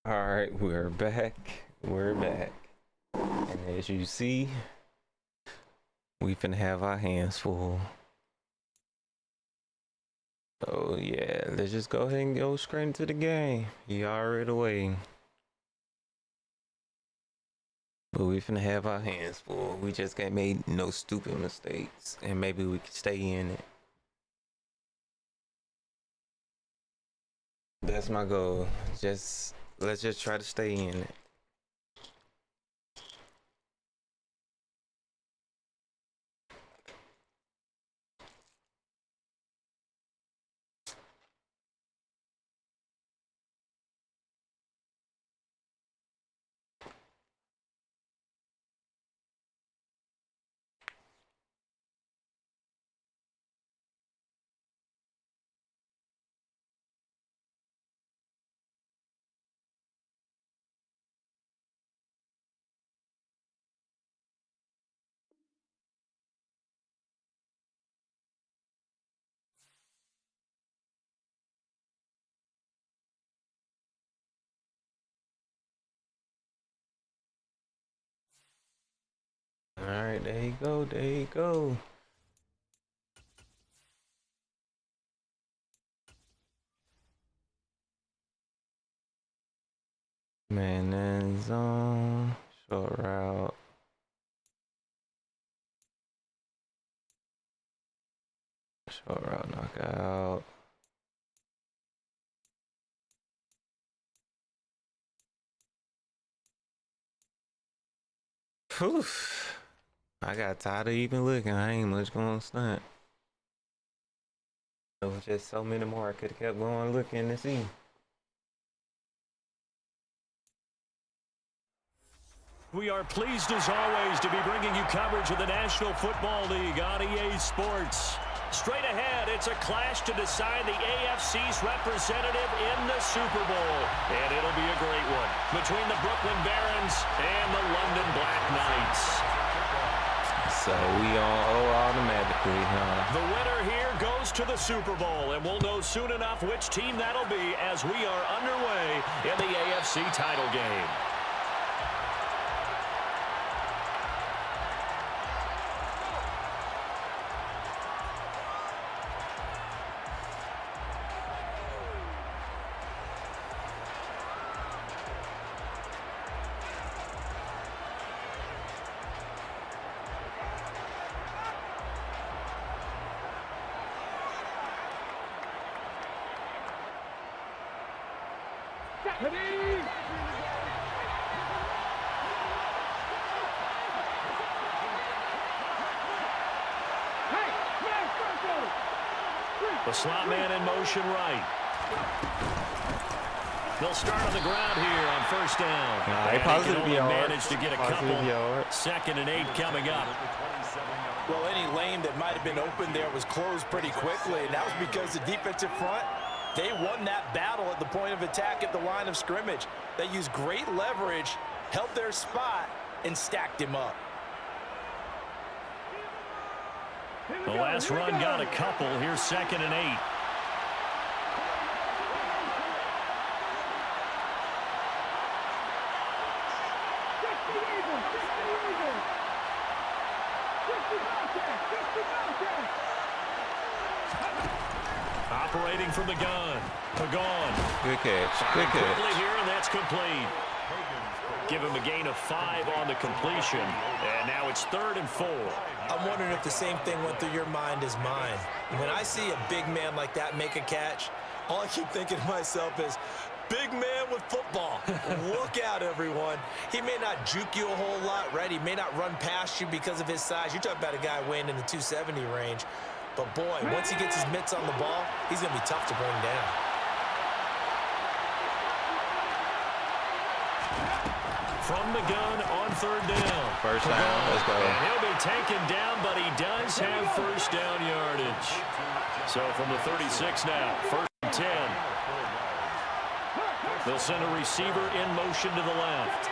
All right, we're back. We're back. And as you see, we finna have our hands full. So yeah, let's just go ahead and go straight into the game. You already away. But we finna have our hands full. We just can't make no stupid mistakes. And maybe we can stay in it. That's my goal. Let's just try to stay in it. All right, there you go. There you go. Man, then zone, short route. Short route knockout. Whew. I got tired of even looking. I ain't much going to stunt. There was just so many more. I could have kept going looking to see. We are pleased as always to be bringing you coverage of the National Football League on EA Sports. Straight ahead, it's a clash to decide the AFC's representative in the Super Bowl. And it'll be a great one between the Brooklyn Barons and the London Black Knights. So we all automatically, huh? The winner here goes to the Super Bowl, and we'll know soon enough which team that'll be as we are underway in the AFC title game. The slot man in motion right. They'll start on the ground here on first down. They possibly managed to get a couple. 2nd and 8 coming up. Well, any lane that might have been open there was closed pretty quickly, and that was because the defensive front, they won that battle at the point of attack at the line of scrimmage. They used great leverage, held their spot, and stacked him up. The last run got a couple. Here's 2nd and 8. Operating from the gun. Pagan. Good catch. Good catch. Quickly here, and that's complete. Give him a gain of 5 on the completion. And now it's 3rd and 4. I'm wondering if the same thing went through your mind as mine. When I see a big man like that make a catch, all I keep thinking to myself is, big man with football. Look out, everyone. He may not juke you a whole lot, right? He may not run past you because of his size. You're talking about a guy weighing in the 270 range. But, boy, once he gets his mitts on the ball, he's going to be tough to bring down. From the gun on 3rd down. First down. Let's go. And he'll be taken down, but he does have first down yardage. So from the 36 now, 1st and 10. They'll send a receiver in motion to the left.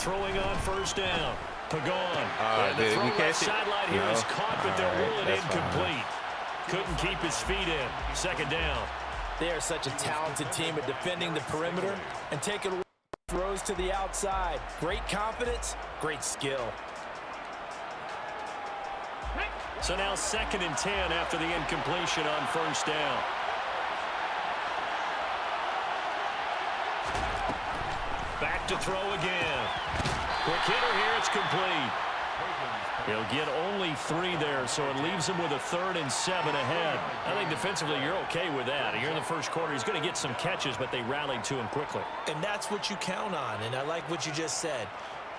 throwing on first down. Pagon. And the did throw we left catch it? sideline here is caught, but they'll rule it that's incomplete. Couldn't keep his feet in. Second down. They are such a talented team at defending the perimeter and taking throws to the outside. Great confidence, great skill. So now 2nd and 10 after the incompletion on first down. Back to throw again. Quick hitter here, it's complete. He'll get only 3 there, so it leaves him with a 3rd and 7 ahead. I think defensively you're okay with that. Here in the first quarter, he's going to get some catches, but they rallied to him quickly. And that's what you count on, and I like what you just said.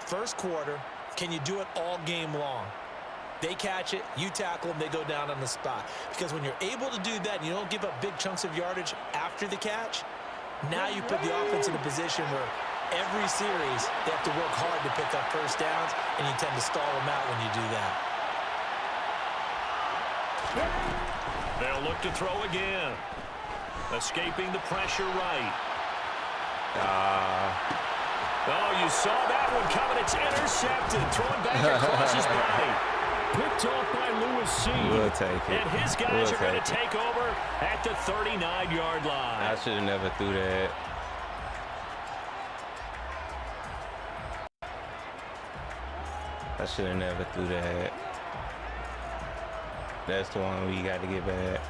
First quarter, can you do it all game long? They catch it, you tackle them, they go down on the spot. Because when you're able to do that and you don't give up big chunks of yardage after the catch, now you put the offense in a position where every series they have to work hard to pick up first downs, and you tend to stall them out when you do that. They'll look to throw again. Escaping the pressure right. Oh, you saw that one coming. It's intercepted. Throwing back across his body. Picked off by Lewis C. We'll take it. And his guys are going to take over at the 39-yard line. I should have never threw that. I should have never threw that. That's the one we got to get back.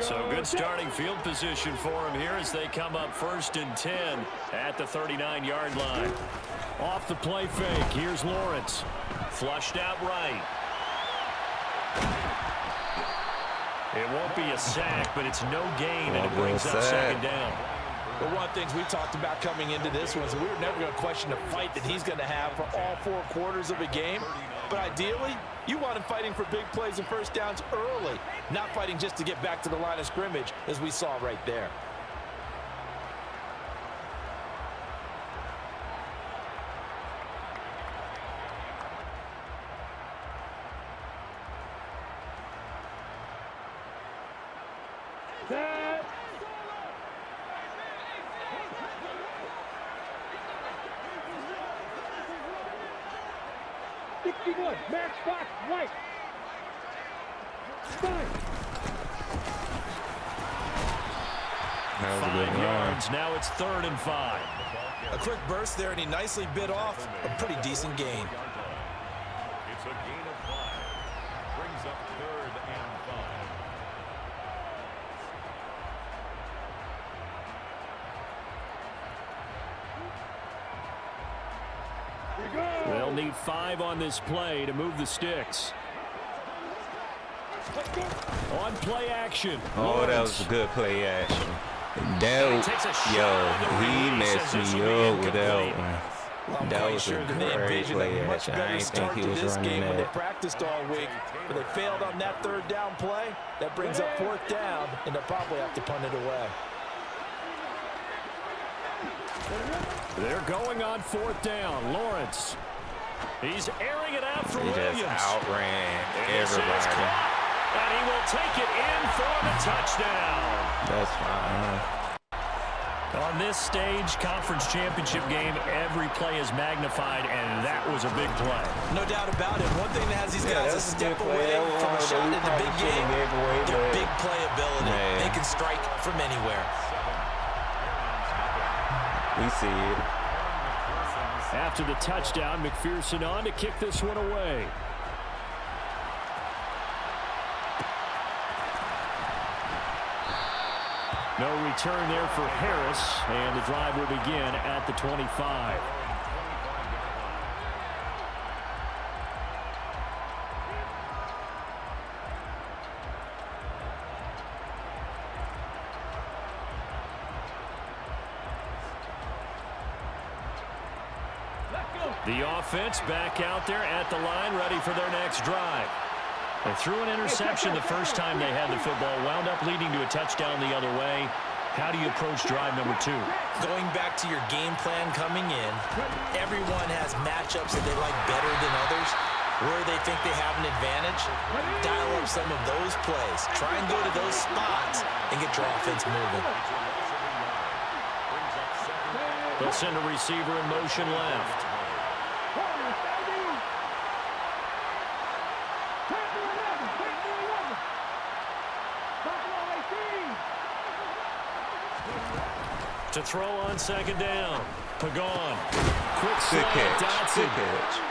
So good starting field position for him here as they come up 1st and 10 at the 39-yard line. Off the play fake, here's Lawrence. Flushed out right. It won't be a sack, but it's no gain, and it brings up 2nd down. But one of the things we talked about coming into this one is we were never going to question the fight that he's going to have for all 4 quarters of a game. But ideally, you want him fighting for big plays and first downs early, not fighting just to get back to the line of scrimmage, as we saw right there. Match box right. 5 yards. Now it's 3rd and 5. A quick burst there, and he nicely bit off a pretty decent gain. It's a gain of 5. Brings up 3rd and 5. They'll need 5 on this play to move the sticks. On play action. Oh, that was a good play action. That, he messed me up with that one. That was a great play action. I didn't think he was running When they that. practiced all week, but they failed on that 3rd down play. That brings up 4th down, and they'll probably have to punt it away. They're going on 4th down. Lawrence. He's airing it out for Williams. He just outran everybody. And he will take it in for the touchdown. That's fine. On this stage, conference championship game, every play is magnified, and that was a big play. No doubt about it. One thing that has these guys a step away from a shot in the big game, their big playability. They can strike from anywhere. We see it. After the touchdown, McPherson on to kick this one away. No return there for Harris, and the drive will begin at the 25. The offense back out there at the line, ready for their next drive. They threw an interception the first time they had the football, wound up leading to a touchdown the other way. How do you approach drive number 2? Going back to your game plan coming in, everyone has matchups that they like better than others. Where they think they have an advantage, dial up some of those plays. Try and go to those spots and get your offense moving. They'll send a receiver in motion left. To throw on second down. Pagan. Quick slide, Dotson.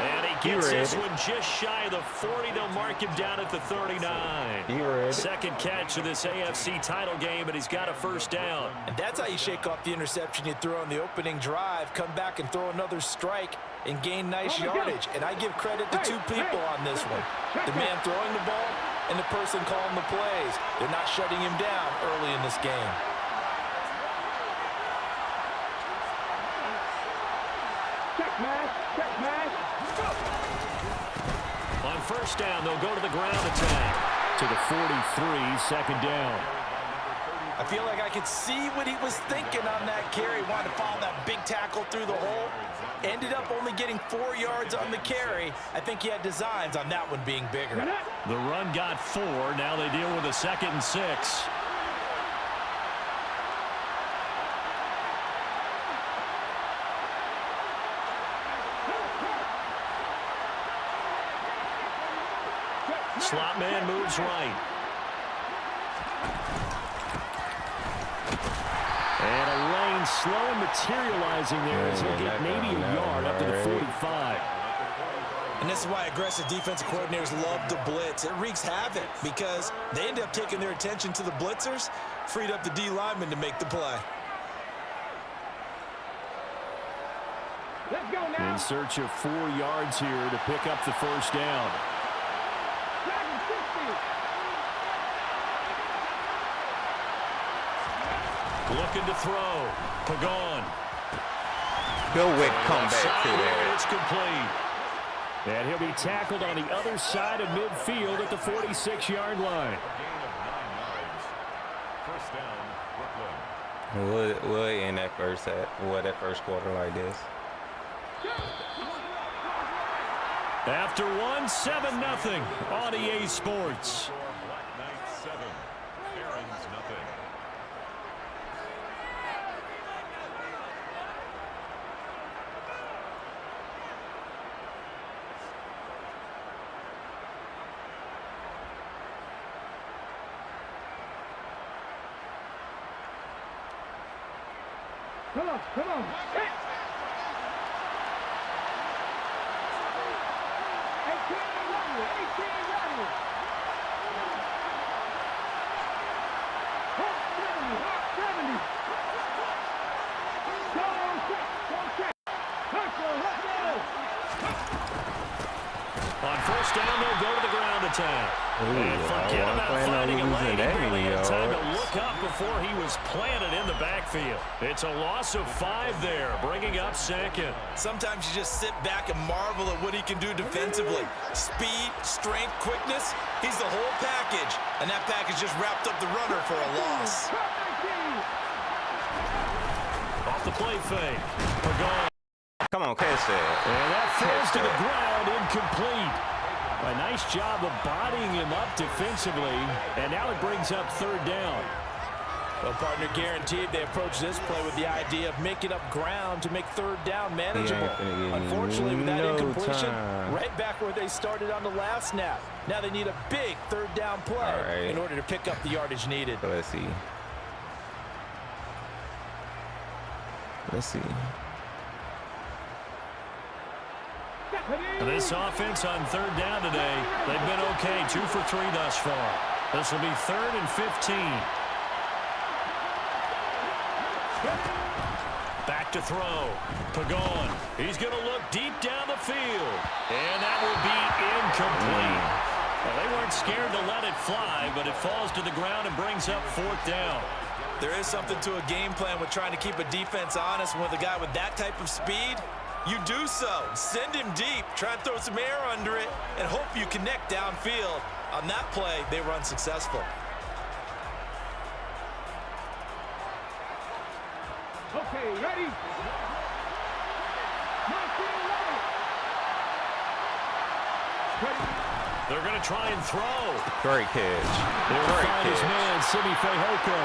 And he gets this one just shy of the 40. They'll mark him down at the 39. Second catch of this AFC title game, and he's got a first down. And that's how you shake off the interception you threw on the opening drive, come back and throw another strike and gain nice yardage. And I give credit to two people on this one. The man throwing the ball and the person calling the plays. They're not shutting him down early in this game. On first down, they'll go to the ground attack. To the 43, second down. I feel like I could see what he was thinking on that carry. Wanted to follow that big tackle through the hole. Ended up only getting 4 yards on the carry. I think he had designs on that one being bigger. The run got 4. Now they deal with a 2nd and 6. Slot man moves right. And a lane slow materializing there as he'll get maybe a yard up to the 45. And this is why aggressive defensive coordinators love to blitz. It wreaks havoc because they end up taking their attention to the blitzers, freed up the D lineman to make the play. Let's go now. In search of 4 yards here to pick up the first down. Looking to throw. Pagan. Go with comeback to that. It's complete. And he'll be tackled on the other side of midfield at the 46-yard line. First down, Brooklyn. We'll end that first quarter like this. After 1, 7-0 on EA Sports. Black Knight 7, Barons nothing. Come on. Hey. 18 On first down, they'll go to the ground attack. And forget about finding a lane. He barely had time to look up before he was planted in the backfield. It's a loss of 5 there, bringing up second. Sometimes you just sit back and marvel at what he can do defensively. Speed, strength, quickness, he's the whole package. And that package just wrapped up the runner for a loss. Off the play fake. Pagan. Come on, catch that. And that falls to the ground, incomplete. A nice job of bodying him up defensively, and now it brings up third down. Well, partner, guaranteed they approach this play with the idea of making up ground to make third down manageable. Unfortunately, with that incompletion, right back where they started on the last snap. Now they need a big third down play in order to pick up the yardage needed. Let's see. This offense on third down today, they've been okay, 2 for 3 thus far. This will be 3rd and 15. Back to throw. Pagan. He's going to look deep down the field. And that will be incomplete. Well, they weren't scared to let it fly, but it falls to the ground and brings up 4th down. There is something to a game plan with trying to keep a defense honest. With a guy with that type of speed, you do so. Send him deep. Try and throw some air under it and hope you connect downfield. On that play, they were unsuccessful. Okay, ready? They're going to try and throw. Great catch. They'll find his catch. man, Simi Fehoko.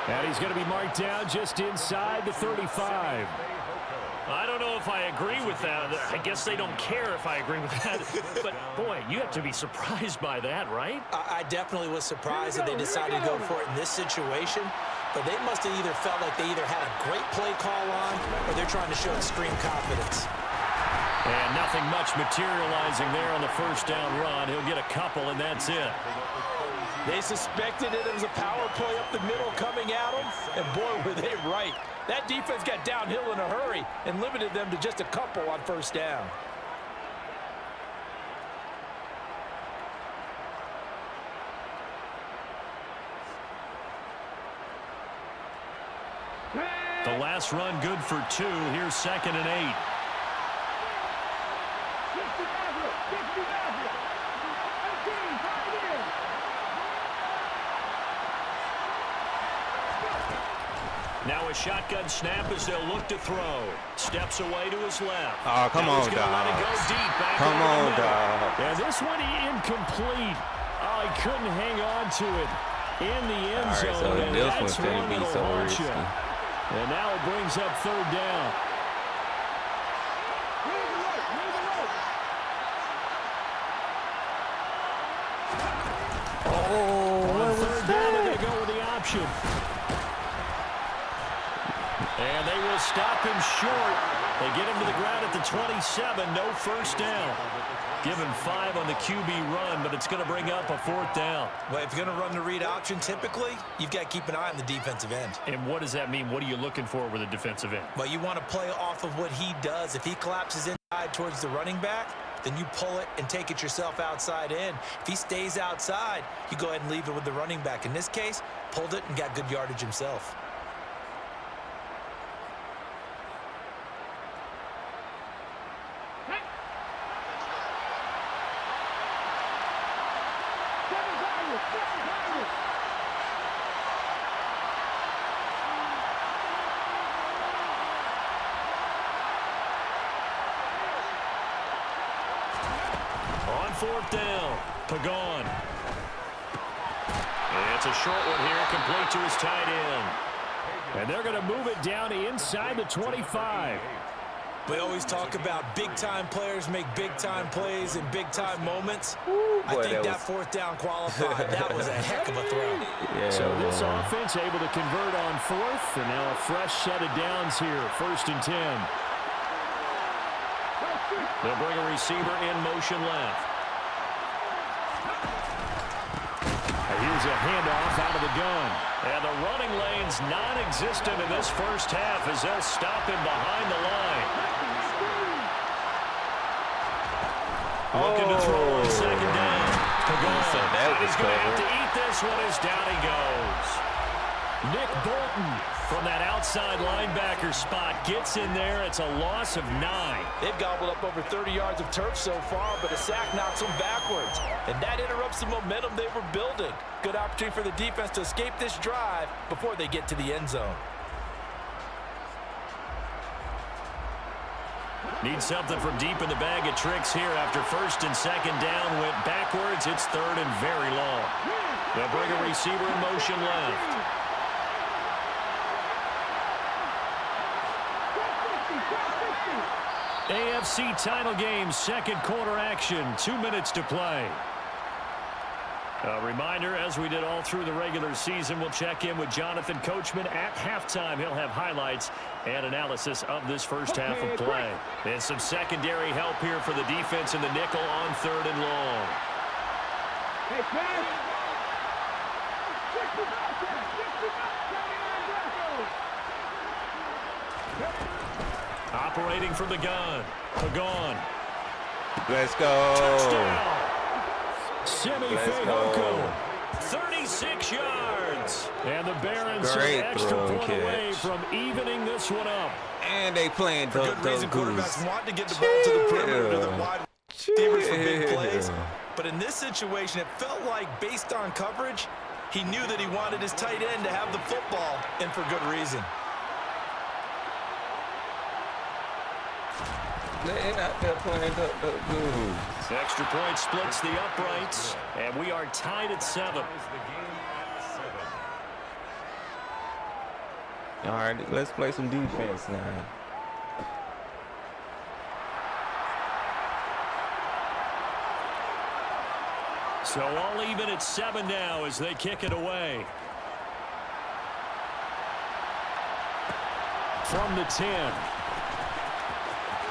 And he's going to be marked down just inside the 35. I don't know if I agree with that. I guess they don't care if I agree with that. But, boy, you have to be surprised by that, right? I definitely was surprised that they decided to go for it in this situation. But they must have either felt like they either had a great play call on or they're trying to show extreme confidence. And nothing much materializing there on the first down run. He'll get a couple, and that's it. They suspected it was a power play up the middle coming at them, and boy, were they right. That defense got downhill in a hurry and limited them to just a couple on first down. The last run good for 2. Here's 2nd and 8. Now a shotgun snap as they'll look to throw. Steps away to his left. Oh, come on, dog. Come on, dog. And this one incomplete. Oh, he couldn't hang on to it in the end zone. So and this that's one's one going to be that'll so haunt risky. you. And now it brings up 3rd down. On 3rd down, and they go with the option. And they will stop him short. They get him to the ground at the 27. No first down. Given 5 on the QB run, but it's going to bring up a 4th down. Well, if you're going to run the read option, typically, you've got to keep an eye on the defensive end. And what does that mean? What are you looking for with a defensive end? Well, you want to play off of what he does. If he collapses inside towards the running back, then you pull it and take it yourself outside in. If he stays outside, you go ahead and leave it with the running back. In this case, pulled it and got good yardage himself. On 4th down, Pagan. And it's a short one here, complete to his tight end. And they're going to move it down inside the 25. We always talk about big-time players make big-time plays in big-time moments. I think that 4th down qualified. That was a heck of a throw. Yeah, so this offense able to convert on 4th, and now a fresh set of downs here, 1st and 10. They'll bring a receiver in motion left. And here's a handoff out of the gun. And the running lane's non-existent in this first half as they'll stop him behind the line. Looking to throw on 2nd down. So that was He's going to have covered. to eat this one as down he goes. Nick Bolton from that outside linebacker spot gets in there. It's a loss of 9. They've gobbled up over 30 yards of turf so far, but a sack knocks them backwards. And that interrupts the momentum they were building. Good opportunity for the defense to escape this drive before they get to the end zone. Need something from deep in the bag of tricks here after 1st and 2nd down. Went backwards. It's 3rd and very long. They'll bring a receiver in motion left. AFC title game, 2nd quarter action. 2 minutes to play. A reminder, as we did all through the regular season, we'll check in with Jonathan Coachman at halftime. He'll have highlights and analysis of this first half of play. And some secondary help here for the defense in the nickel on 3rd and long. Operating from the gun. Pagan. Let's go. Touchdown. Simi Let's Fehoko. go. 36 yards. And the Barons Great an extra throw point catch. away from evening this one up. And they playing For good reason, quarterbacks want to get the ball to the perimeter to the wide receivers for big plays. But in this situation, it felt like, based on coverage, he knew that he wanted his tight end to have the football, and for good reason. They're out there playing the goose. Extra point splits the uprights, and we are tied at 7. All right, let's play some defense now. So all even at 7 now as they kick it away. From the 10.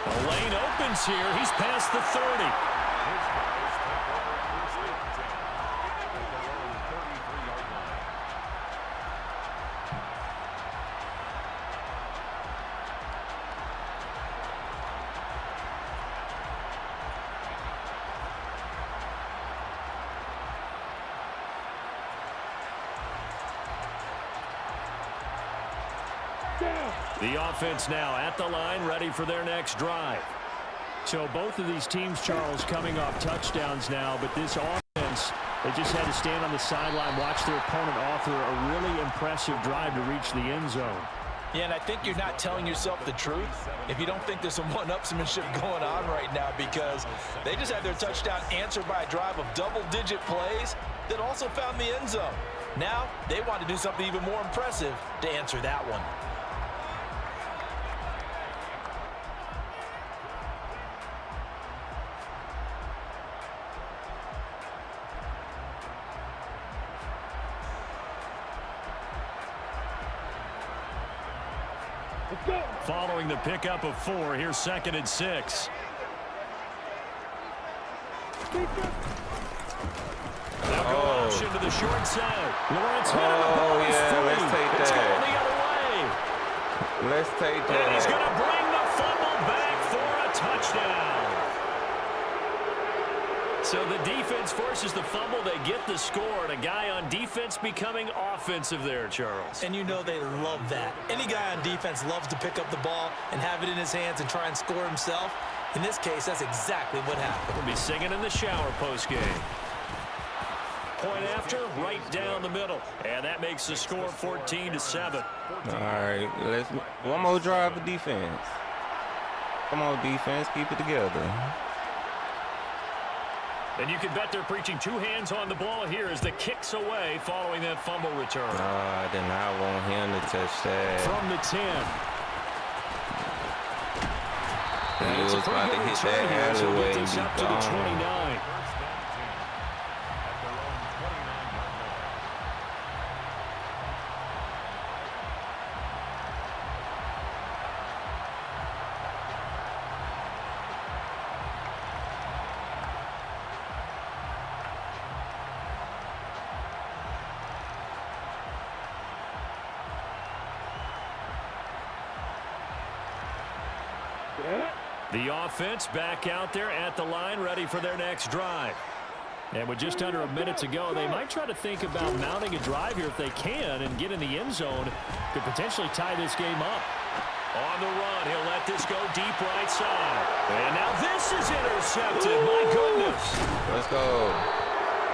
The lane opens here. He's past the 30. The offense now at the line, ready for their next drive. So both of these teams, Charles, coming off touchdowns now, but this offense, they just had to stand on the sideline, watch their opponent author a really impressive drive to reach the end zone. Yeah, and I think you're not telling yourself the truth if you don't think there's some one-upsmanship going on right now, because they just had their touchdown answered by a drive of double-digit plays that also found the end zone. Now they want to do something even more impressive to answer that one. Following the pickup of 4, here's 2nd and 6. Now go option to the short side. Lawrence hit him. The ball is free. Let's take it's that. going the other way. Let's take that. And he's going to bring the fumble back for a touchdown. So the defense forces the fumble. They get the score, and a guy on defense becoming offensive there, Charles. And you know they love that. Any guy on defense loves to pick up the ball and have it in his hands and try and score himself. In this case, that's exactly what happened. We'll be singing in the shower post-game. Point after, right down the middle. And that makes the score 14-7. All right, let's one more drive of defense. Come on, defense, keep it together. And you can bet they're preaching 2 hands on the ball here as the kick's away following that fumble return. I did not want him to touch that. From the 10. He was about to hit that alleyway and be up to the 29. The offense back out there at the line, ready for their next drive. And with just under a minute to go, they might try to think about mounting a drive here if they can and get in the end zone to potentially tie this game up. On the run, he'll let this go deep right side. And now this is intercepted. My goodness. Let's go.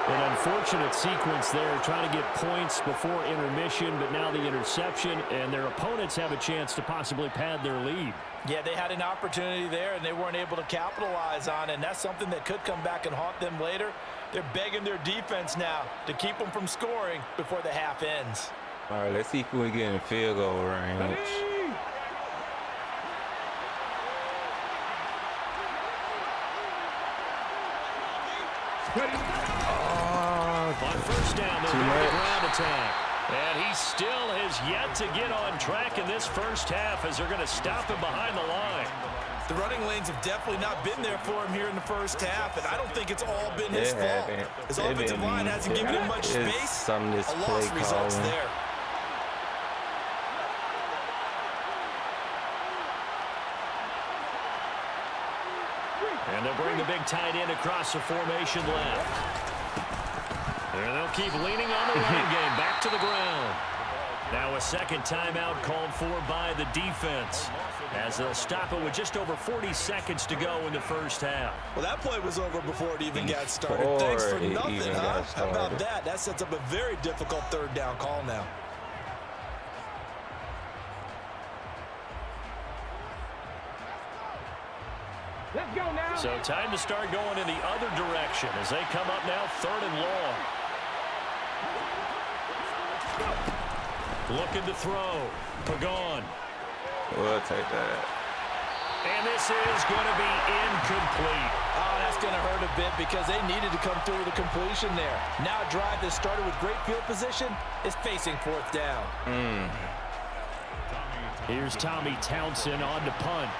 An unfortunate sequence there, trying to get points before intermission, but now the interception, and their opponents have a chance to possibly pad their lead. Yeah, they had an opportunity there, and they weren't able to capitalize on it, and that's something that could come back and haunt them later. They're begging their defense now to keep them from scoring before the half ends. All right, let's see if we get in field goal range. On first down, they'll go to the ground attack. And he still has yet to get on track in this first half as they're going to stop him behind the line. The running lanes have definitely not been there for him here in the first half, and I don't think it's all been his fault. His offensive line hasn't given him much space. A loss results there. And they'll bring the big tight end across the formation left. And they'll keep leaning on the running game. Back to the ground. Now a second timeout called for by the defense, as they'll stop it with just over 40 seconds to go in the first half. Well, that play was over before it even got started. Thanks for nothing, huh? How about that? That sets up a very difficult third down call now. Let's go now. So time to start going in the other direction as they come up now 3rd and long. Looking to throw. Pagan. We'll take that. And this is going to be incomplete. Oh, that's going to hurt a bit because they needed to come through with a completion there. Now a drive that started with great field position is facing 4th down. Here's Tommy Townsend on to punt.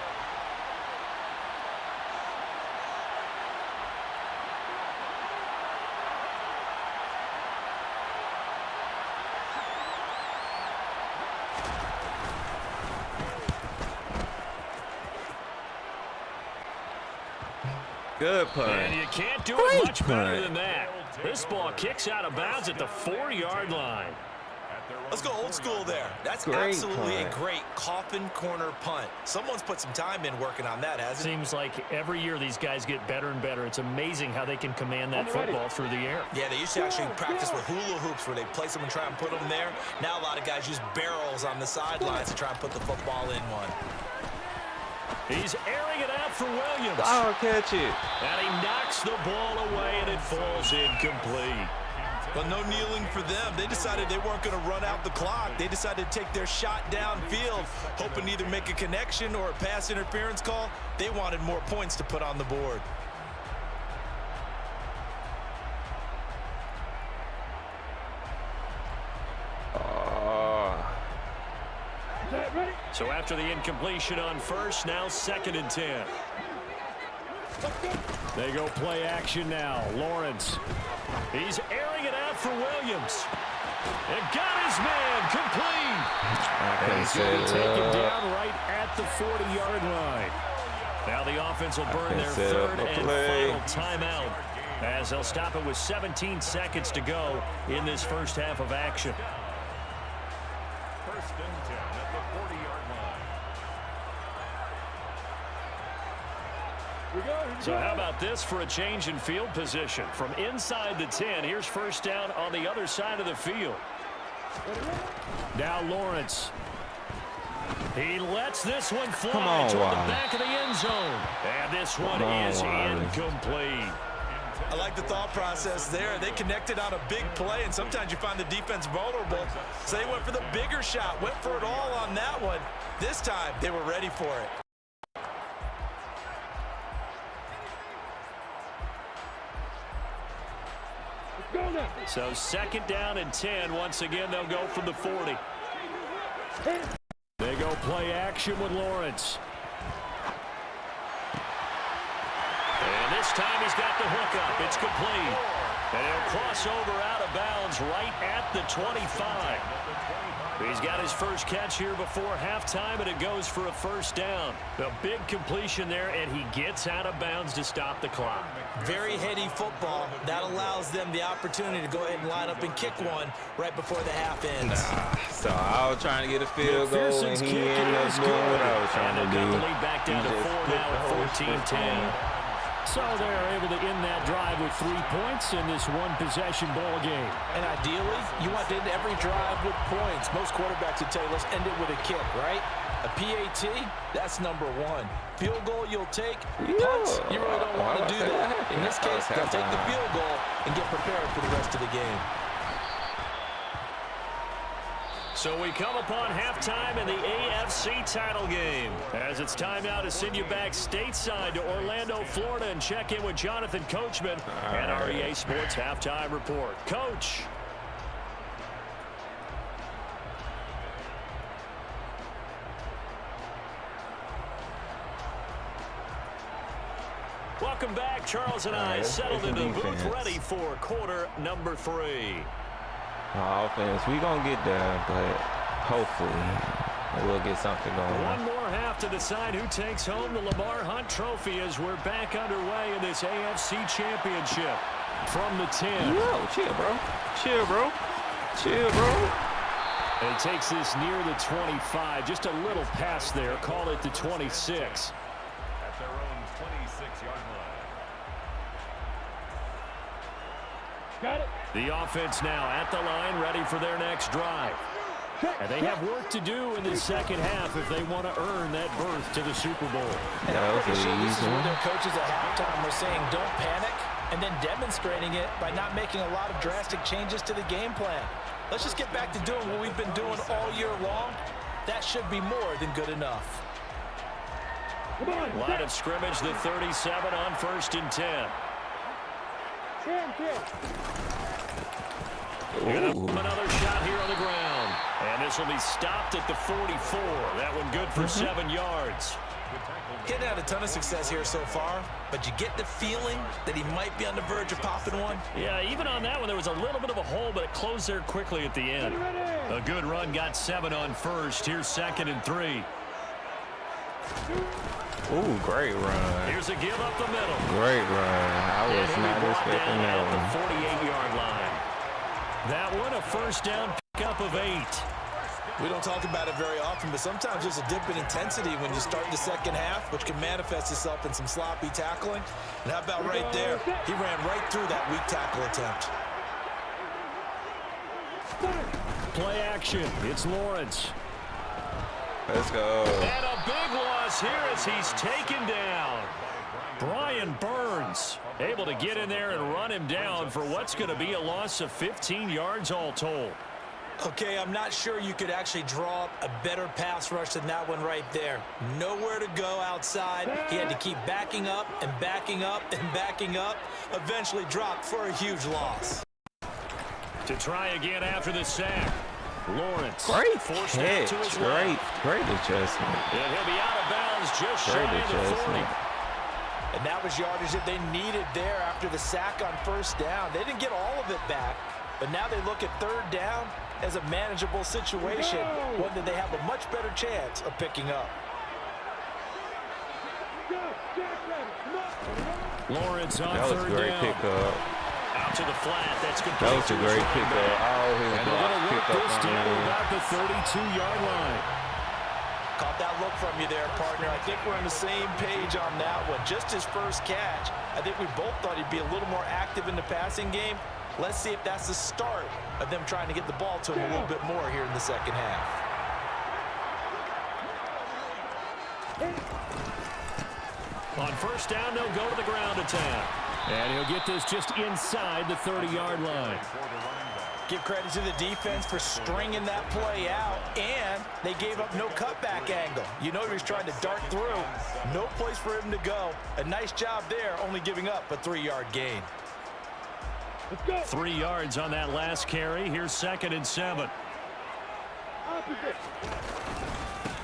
Good punt. And you can't do it much better than that. This ball kicks out of bounds at the 4-yard line. Let's go old school there. That's Great absolutely punt. a great coffin corner punt. Someone's put some time in working on that, hasn't it? Seems like every year these guys get better and better. It's amazing how they can command that football through the air. Yeah, they used to actually practice with hula hoops where they place them and try and put them there. Now a lot of guys use barrels on the sidelines to try and put the football in one. He's airing it out for Williams. I'll catch it. And he knocks the ball away, and it falls incomplete. But no kneeling for them. They decided they weren't going to run out the clock. They decided to take their shot downfield, hoping to either make a connection or a pass interference call. They wanted more points to put on the board. So after the incompletion on first, now 2nd and 10. They go play action now. Lawrence. He's airing it out for Williams. And got his man complete. And he's going to take him down right at the 40-yard line. Now the offense will burn their 3rd and final timeout as they'll stop it with 17 seconds to go in this first half of action. 1st and 10 at the 40-yard line. So how about this for a change in field position? From inside the 10, here's 1st down on the other side of the field. Now Lawrence. He lets this one fly toward the back of the end zone. And this one is incomplete. I like the thought process there. They connected on a big play, and sometimes you find the defense vulnerable. So they went for the bigger shot, went for it all on that one. This time, they were ready for it. So 2nd down and 10. Once again, they'll go from the 40. They go play action with Lawrence. And this time he's got the hook up. It's complete. And he'll cross over out of bounds right at the 25. He's got his first catch here before halftime, and it goes for a 1st down. A big completion there, and he gets out of bounds to stop the clock. Very heady football. That allows them the opportunity to go ahead and line up and kick one right before the half ends. So I was trying to get a field goal, and he ended up doing what I was trying to do. And they've got the lead back down to 4 now at 14-10. So they're able to end that drive with 3 points in this one-possession ball game. And ideally, you want to end every drive with points. Most quarterbacks would tell you, let's end it with a kick, right? A PAT, that's number 1. Field goal you'll take. Punts, you really don't want to do that. In this case, they'll take the field goal and get prepared for the rest of the game. So we come upon halftime in the AFC title game. As it's time now to send you back stateside to Orlando, Florida, and check in with Jonathan Coachman and our EA Sports Halftime Report. Coach. Welcome back. Charles and I settled into the booth ready for quarter number 3. Offense, we gonna get there, but hopefully we'll get something going. One more half to decide who takes home the Lamar Hunt Trophy as we're back underway in this AFC Championship. From the 10. Yo, chill, bro. Chill, bro. Chill, bro. And he takes this near the 25. Just a little pass there. Call it the 26. At their own 26-yard line. Got it. The offense now at the line, ready for their next drive. And they have work to do in the second half if they want to earn that berth to the Super Bowl. And I'm pretty sure this is where their coaches at halftime were saying don't panic, and then demonstrating it by not making a lot of drastic changes to the game plan. Let's just get back to doing what we've been doing all year long. That should be more than good enough. Line of scrimmage, the 37 on 1st and 10. Another shot here on the ground. And this will be stopped at the 44. That one good for 7 yards. Getting had a ton of success here so far, but you get the feeling that he might be on the verge of popping one. Yeah, even on that one, there was a little bit of a hole, but it closed there quickly at the end. A good run got 7 on 1st. Here's 2nd and 3. Ooh, great run. Here's a give up the middle. Great run. I was not expecting that one. The 48-yard line. That one, a 1st down pickup of 8. We don't talk about it very often, but sometimes there's a dip in intensity when you start the second half, which can manifest itself in some sloppy tackling. And how about right there? He ran right through that weak tackle attempt. Play action. It's Lawrence. Let's go. And a big loss here as he's taken down. Brian Burns able to get in there and run him down for what's going to be a loss of 15 yards all told. Okay, I'm not sure you could actually draw up a better pass rush than that one right there. Nowhere to go outside. He had to keep backing up and backing up and backing up. Eventually dropped for a huge loss. To try again after the sack. Lawrence. Great forced catch. to his Great adjustment. And he'll be out of bounds just shy of the 40. And that was yardage that they needed there after the sack on 1st down. They didn't get all of it back, but now they look at 3rd down as a manageable situation, one that they have a much better chance of picking up. Lawrence on 3rd down. That was a great pickup. Out to the flat. That's complete. That was a great pickup. All his And they're going to work this down there. about the 32-yard line. Caught that look from you there, partner. I think we're on the same page on that one. Just his first catch. I think we both thought he'd be a little more active in the passing game. Let's see if that's the start of them trying to get the ball to him a little bit more here in the second half. On 1st down, they'll go to the ground attack. And he'll get this just inside the 30-yard line. Give credit to the defense for stringing that play out, and they gave up no cutback angle. You know he was trying to dart through. No place for him to go. A nice job there, only giving up a 3-yard gain. 3 yards on that last carry. Here's 2nd and 7.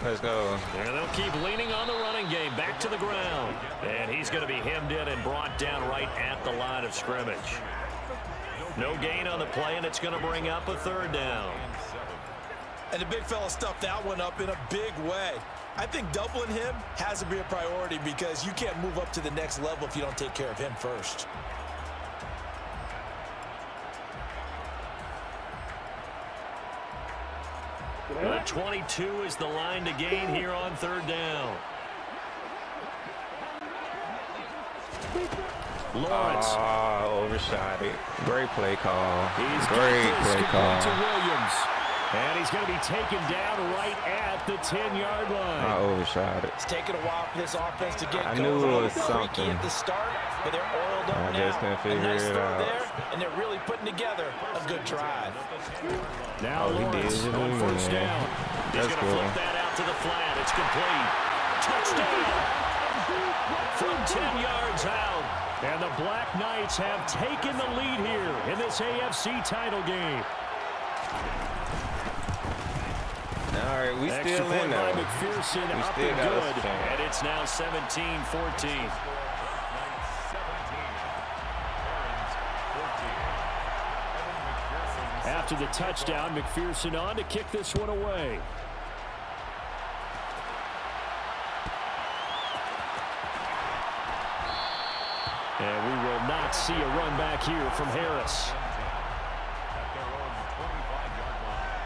Let's go. And they'll keep leaning on the running game. Back to the ground. And he's going to be hemmed in and brought down right at the line of scrimmage. No gain on the play, and it's going to bring up a 3rd down. And the big fella stuffed that one up in a big way. I think doubling him has to be a priority because you can't move up to the next level if you don't take care of him first. The 22 is the line to gain here on 3rd down. Lawrence. Overshot it. Great play call. He's Great play call. to Williams. And he's going to be taken down right at the 10-yard line. I overshot it. It's taken a while for this offense to get going. I knew it was something. Freaky at the start, but they're oiled up I now. just couldn't figure a nice it throw out. there, and they're really putting together a good drive. Now he Lawrence did it on 1st again. down. He's That's going to cool. flip that out to the flat. It's complete. Touchdown from 10 yards out. And the Black Knights have taken the lead here in this AFC title game. All right, we Extra still point in by there. McPherson We up still and got us good. a chance. And it's now 17-14. After the touchdown, McPherson on to kick this one away. And we will not see a run back here from Harris. At their own 25-yard line.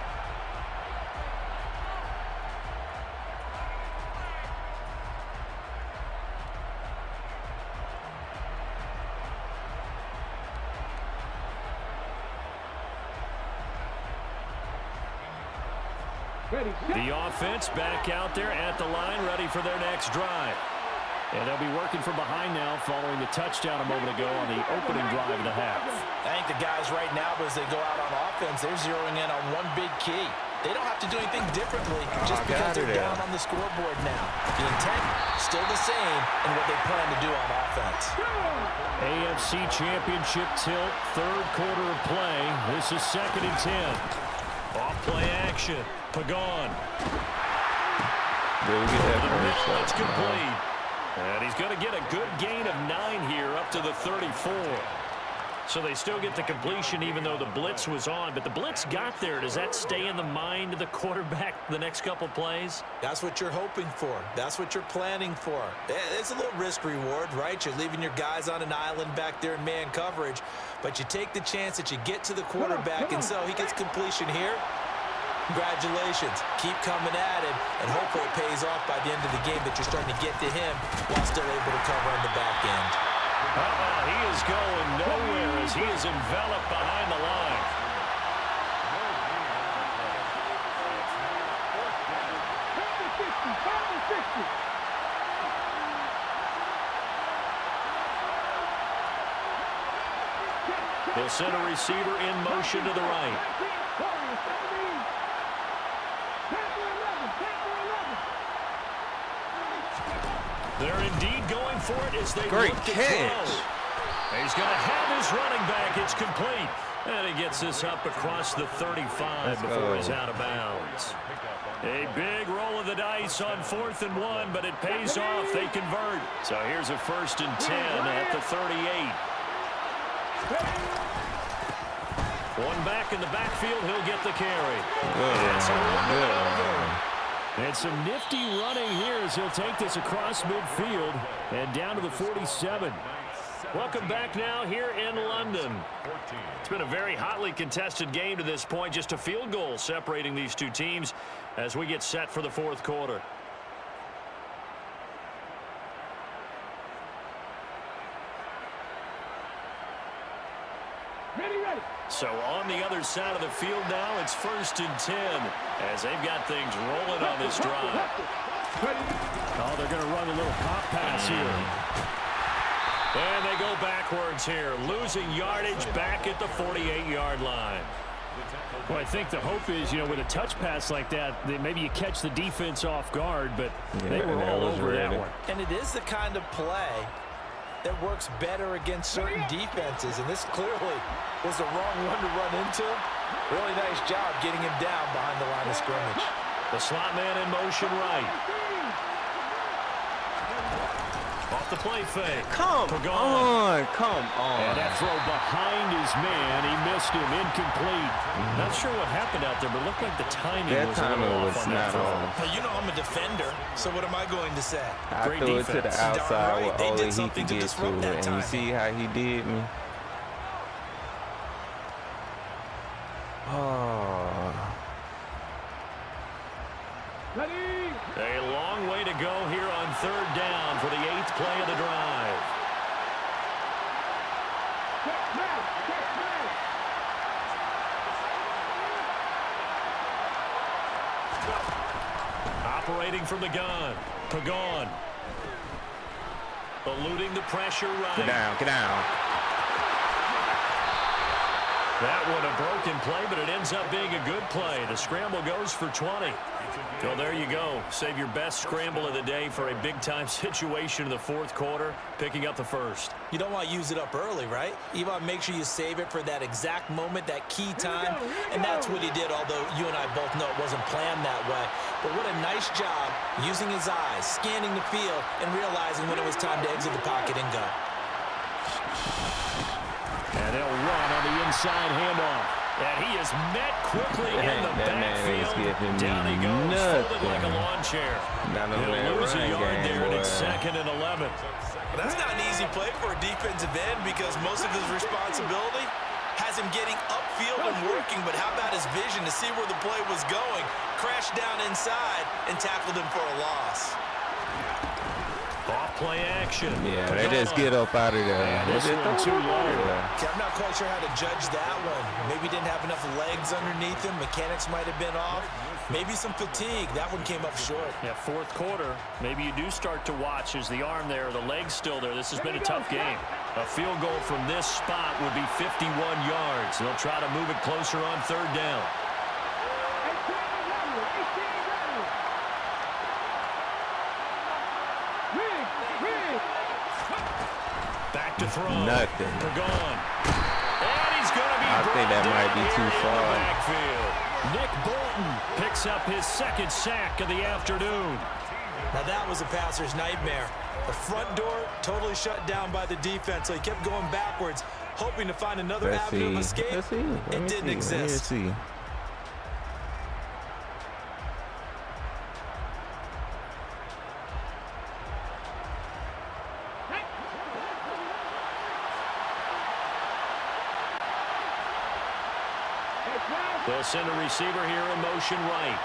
The offense back out there at the line, ready for their next drive. And they'll be working from behind now following the touchdown a moment ago on the opening drive of the half. I think the guys right now, as they go out on offense, they're zeroing in on one big key. They don't have to do anything differently just because they're down on the scoreboard now. The intent, still the same in what they plan to do on offense. AFC Championship tilt, third quarter of play. This is 2nd and 10. Off play action. Pagan. It's complete. And he's going to get a good gain of 9 here up to the 34. So they still get the completion even though the blitz was on. But the blitz got there. Does that stay in the mind of the quarterback the next couple plays? That's what you're hoping for. That's what you're planning for. It's a little risk reward, right? You're leaving your guys on an island back there in man coverage. But you take the chance that you get to the quarterback, and so he gets completion here. Congratulations. Keep coming at him, and hopefully it pays off by the end of the game that you're starting to get to him while still able to cover on the back end. He is going nowhere as he is enveloped behind the line. They'll send a receiver in motion to the right. They're indeed going for it as they Great look to catch. Throw. He's going to have his running back. It's complete. And he gets this up across the 35 before he's out of bounds. A big roll of the dice on 4th and 1, but it pays off. They convert. So here's a 1st and 10 at the 38. One back in the backfield. He'll get the carry. And some nifty running here as he'll take this across midfield and down to the 47. Welcome back now here in London. It's been a very hotly contested game to this point. Just a field goal separating these two teams as we get set for the 4th quarter. So on the other side of the field now, it's 1st and 10 as they've got things rolling on this drive. Oh, they're going to run a little pop pass here. And they go backwards here, losing yardage back at the 48-yard line. Well, I think the hope is, with a touch pass like that maybe you catch the defense off guard, but they were all over that one. And it is the kind of play that works better against certain defenses, and this clearly was the wrong one to run into. Really nice job getting him down behind the line of scrimmage. The slot man in motion right. Off the play fake. Come on. And that throw behind his man. He missed him. Incomplete. Not sure what happened out there, but it looked like the timing was a little off on that throw. Well, I'm a defender, so what am I going to say? I threw it to the outside where only he could get to it, and you see how he did me? A long way to go here on 3rd down for the 8th play of the drive. Operating from the gun. Pagan. Eluding the pressure right. Get down. That one a broken play, but it ends up being a good play. The scramble goes for 20. Well, there you go. Save your best scramble of the day for a big-time situation in the 4th quarter, picking up the 1st. You don't want to use it up early, right? You want to make sure you save it for that exact moment, that key time, and that's what he did, although you and I both know it wasn't planned that way. But what a nice job using his eyes, scanning the field, and realizing when it was time to exit the pocket and go. And they'll run on the inside handoff. And he is met quickly in the backfield. Down he goes, folded like a lawn chair. He'll lose a yard there, and it's 2nd and 11. Well, that's not an easy play for a defensive end because most of his responsibility has him getting upfield and working, but how about his vision to see where the play was going, crashed down inside, and tackled him for a loss. Off play action. Yeah, they just get up out of there. And this one too low. See, I'm not quite sure how to judge that one. Maybe didn't have enough legs underneath him. Mechanics might have been off. Maybe some fatigue. That one came up short. Yeah, fourth quarter. Maybe you do start to watch. Is the arm there, the leg's still there? This has been a tough game. A field goal from this spot would be 51 yards. They'll try to move it closer on third down. Back to throw. Nothing. They're gone. And he's going to be I think that might be too far. Backfield. Nick Bolton picks up his second sack of the afternoon. Now that was a passer's nightmare. The front door totally shut down by the defense, so he kept going backwards, hoping to find another avenue of escape. It didn't exist. Let's see. They'll send a receiver here in motion right.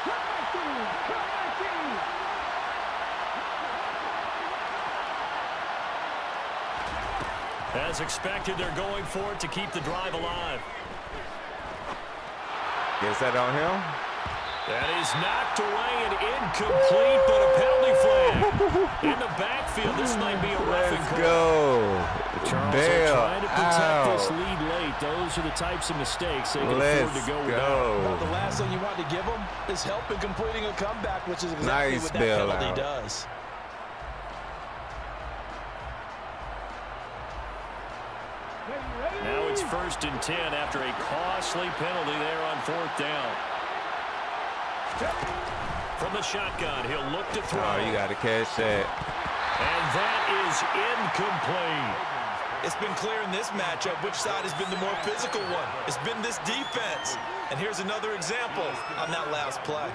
As expected, they're going for it to keep the drive alive. Is that on him? That is knocked away and incomplete, but a penalty flag in the backfield. This might be a roughing call. Let's go. Charles Bail trying to protect this out. lead late. Those are the types of mistakes they can Let's afford to go go. without. Well, the last thing you want to give him is help in completing a comeback, which is exactly Nice what that penalty bailout. does. Now it's 1st and 10 after a costly penalty there on 4th down. From the shotgun, he'll look to throw. Oh, you got to catch that. And that is incomplete. It's been clear in this matchup which side has been the more physical one. It's been this defense. And here's another example on that last play.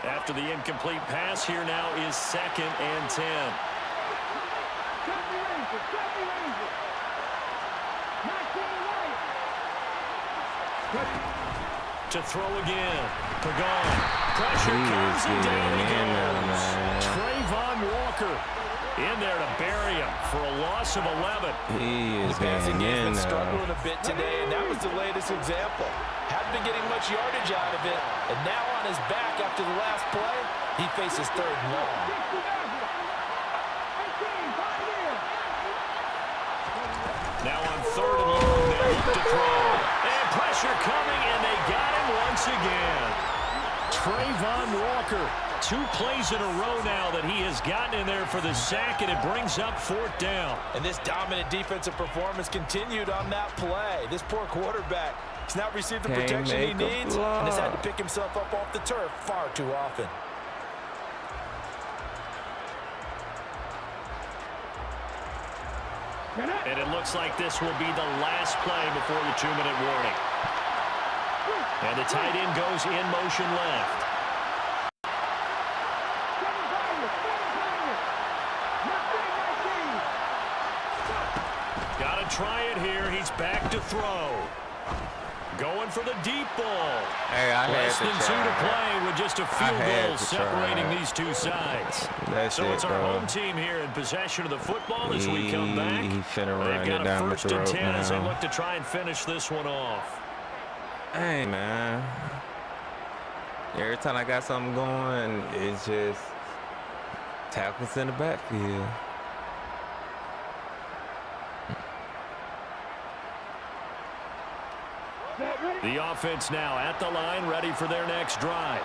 After the incomplete pass, here now is 2nd and 10. To throw again. Pagan. Pressure comes and down he goes. Trayvon Walker in there to bury him for a loss of 11. He is The passing getting in game's been now. struggling a bit today, and that was the latest example. Hadn't been getting much yardage out of it, and now on his back after the last play, he faces 3rd and long. Now on 3rd and long, they look to throw. And pressure coming, and they got him once again. Trayvon Walker, 2 plays in a row now that he has gotten in there for the sack, and it brings up 4th down. And this dominant defensive performance continued on that play. This poor quarterback has not received the Can't protection he make a needs and has had to block. pick himself up off the turf far too often. And it looks like this will be the last play before the 2-minute warning. And the tight end goes in motion left. Got to try it here. He's back to throw. Going for the deep ball. Hey, I Less had than to 2 to try. play with just a I field had goal to separating try. these two sides. That's So it, it's our bro. home team here in possession of the football as we come back. He finna They've run got it a down the 1st and throat 10 as they now. look to try and finish this one off. Hey, man. Every time I got something going, it's just tackles in the backfield. The offense now at the line, ready for their next drive.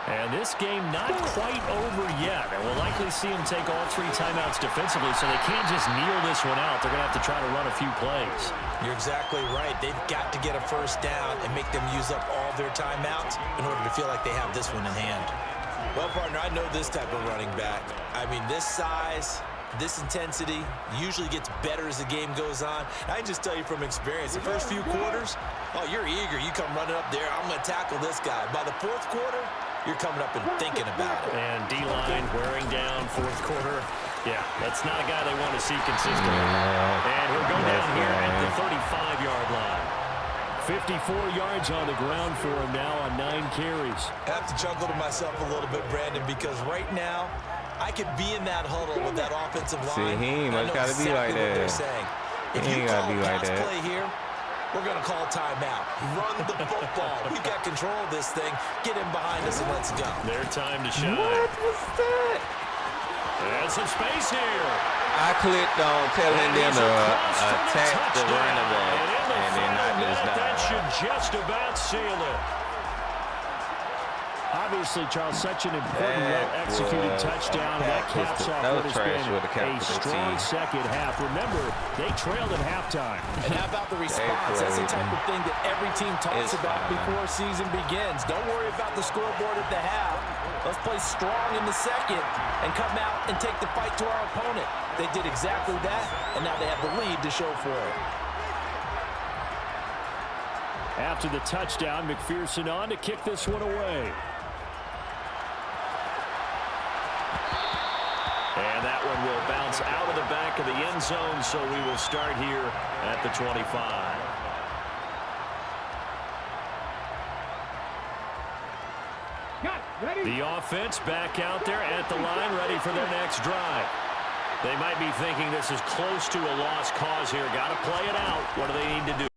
And this game not quite over yet. And we'll likely see them take all 3 timeouts defensively, so they can't just kneel this one out. They're going to have to try to run a few plays. You're exactly right. They've got to get a 1st down and make them use up all their timeouts in order to feel like they have this one in hand. Well, partner, I know this type of running back. I mean, this size, this intensity usually gets better as the game goes on. I can just tell you from experience, the first few quarters, oh, you're eager. You come running up there, I'm going to tackle this guy. By the 4th quarter, you're coming up and thinking about it. And D-line wearing down 4th quarter. Yeah, that's not a guy they want to see consistently. And he'll go down here at the 35-yard line. 54 yards on the ground for him now on 9 carries. I have to chuckle to myself a little bit, Brandon, because right now I could be in that huddle with that offensive line. See, he ain't much got to be like that. They're saying. If you call a pass play here, we're going to call timeout. Run the football. We've got control of this thing. Get him behind us and let's go. Their time to shine. What was that? There's some space here. I clicked on telling them to attack the running back, and then I just died. That should just about seal it. Obviously, Charles, such an important well-executed touchdown. That caps off what has been a strong second half. Remember, they trailed at halftime. And how about the response? That's the type of thing that every team talks about before a season begins. Don't worry about the scoreboard at the half. Let's play strong in the second and come out and take the fight to our opponent. They did exactly that, and now they have the lead to show for it. After the touchdown, McPherson on to kick this one away. And that one will bounce out of the back of the end zone, so we will start here at the 25. The offense back out there at the line, ready for their next drive. They might be thinking this is close to a lost cause here. Got to play it out. What do they need to do?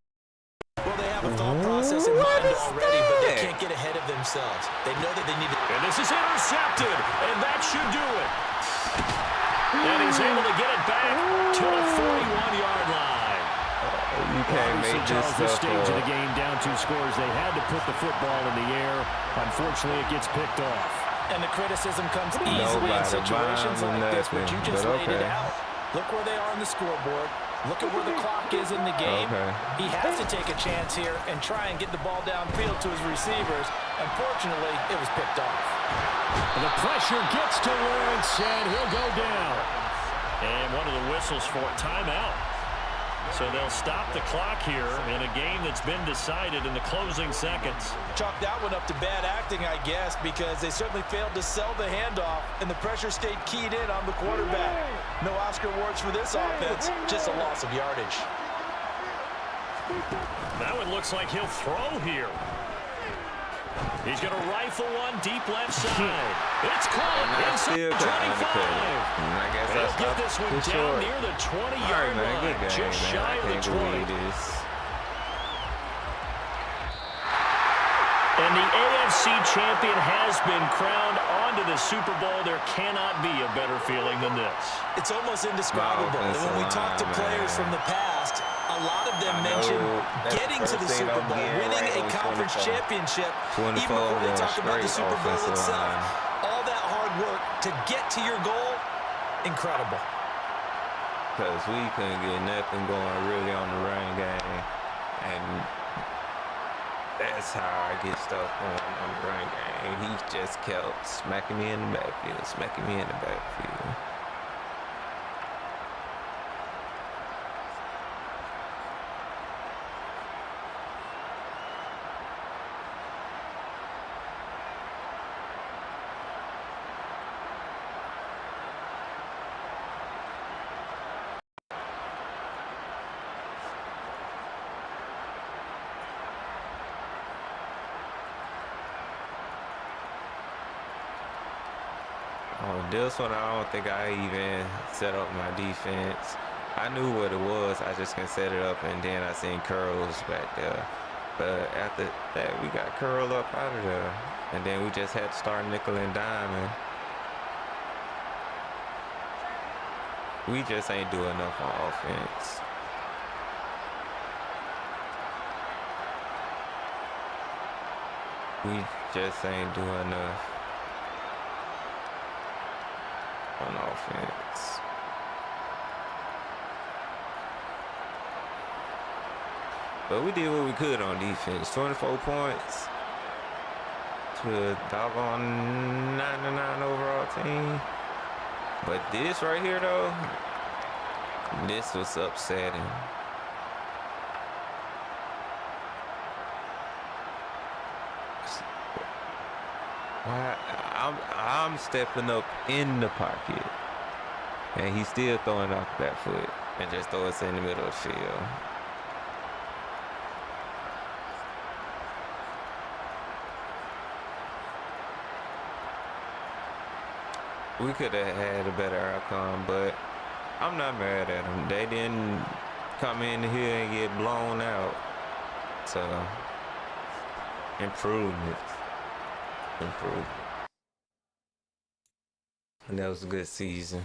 Well, they have a thought process in mind already, but they can't get ahead of themselves. They know that they need to... And this is intercepted, and that should do it. And he's able to get it back to the 41-yard line. You can't make this stage of the game down 2 scores. They had to put the football in the air. Unfortunately, it gets picked off. And the criticism comes easily in situations like this, but you just laid it out. Look where they are on the scoreboard. Look at where the clock is in the game. He has to take a chance here and try and get the ball downfield to his receivers. Unfortunately, it was picked off. And the pressure gets to Lawrence, and he'll go down. And one of the whistles for timeout. So they'll stop the clock here in a game that's been decided in the closing seconds. Chalk that one up to bad acting, I guess, because they certainly failed to sell the handoff, and the pressure stayed keyed in on the quarterback. No Oscar awards for this offense, just a loss of yardage. Now it looks like he'll throw here. He's going to rifle one deep left side. It's caught inside 25. They'll get this one down near the 20-yard line, just shy of the 20. And the AFC champion has been crowned onto the Super Bowl. There cannot be a better feeling than this. It's almost indescribable. And when we talk to players from the past, a lot of them mention getting to the Super Bowl, winning a conference championship, even before they talk about the Super Bowl itself. All that hard work to get to your goal, incredible. Because we couldn't get nothing going really on the run game. And that's how I get stuff going on the run game. He just kept smacking me in the backfield, smacking me in the backfield. This one, I don't think I even set up my defense. I knew what it was. I just can set it up, and then I seen curls back there. But after that, we got curl up out of there. And then we just had to start nickel and diming. We just ain't doing enough on offense. We just ain't doing enough on offense. But we did what we could on defense. 24 points to a doggone 99 overall team. But this right here, though, this was upsetting. Why I'm stepping up in the pocket, And he's still throwing off that foot and just throw us in the middle of the field. We could have had a better outcome, but I'm not mad at them. They didn't come in here and get blown out. So, improvement. And that was a good season.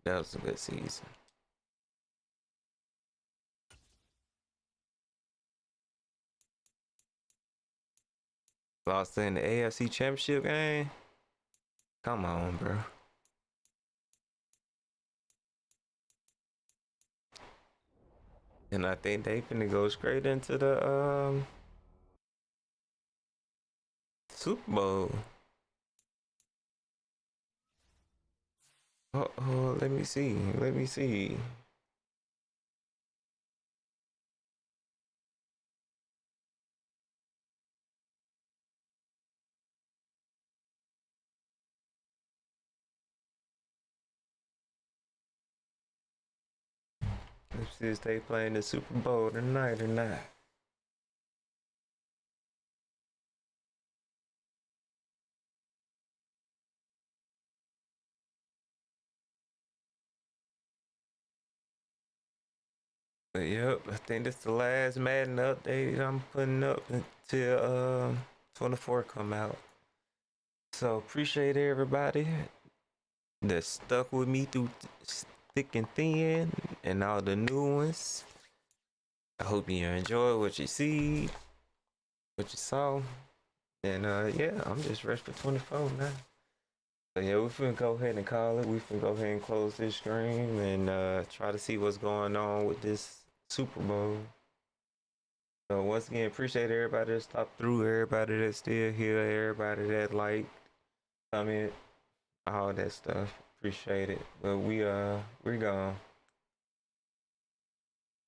That was a good season. Lost in the AFC Championship game? Come on, bro. And I think they finna go straight into the Super Bowl. Oh, let me see. Let's see if they playing the Super Bowl tonight or not. But yep, I think this is the last Madden update I'm putting up until 24 come out. So appreciate everybody that stuck with me through thick and thin and all the new ones. I hope you enjoyed what you see, what you saw. And yeah, I'm just ready for 24 now. So yeah, we finna go ahead and call it. We finna go ahead and close this stream and try to see what's going on with this Super Bowl. So once again, appreciate everybody that stopped through, everybody that's still here, everybody that liked, comment, all that stuff. Appreciate it. But we're gone.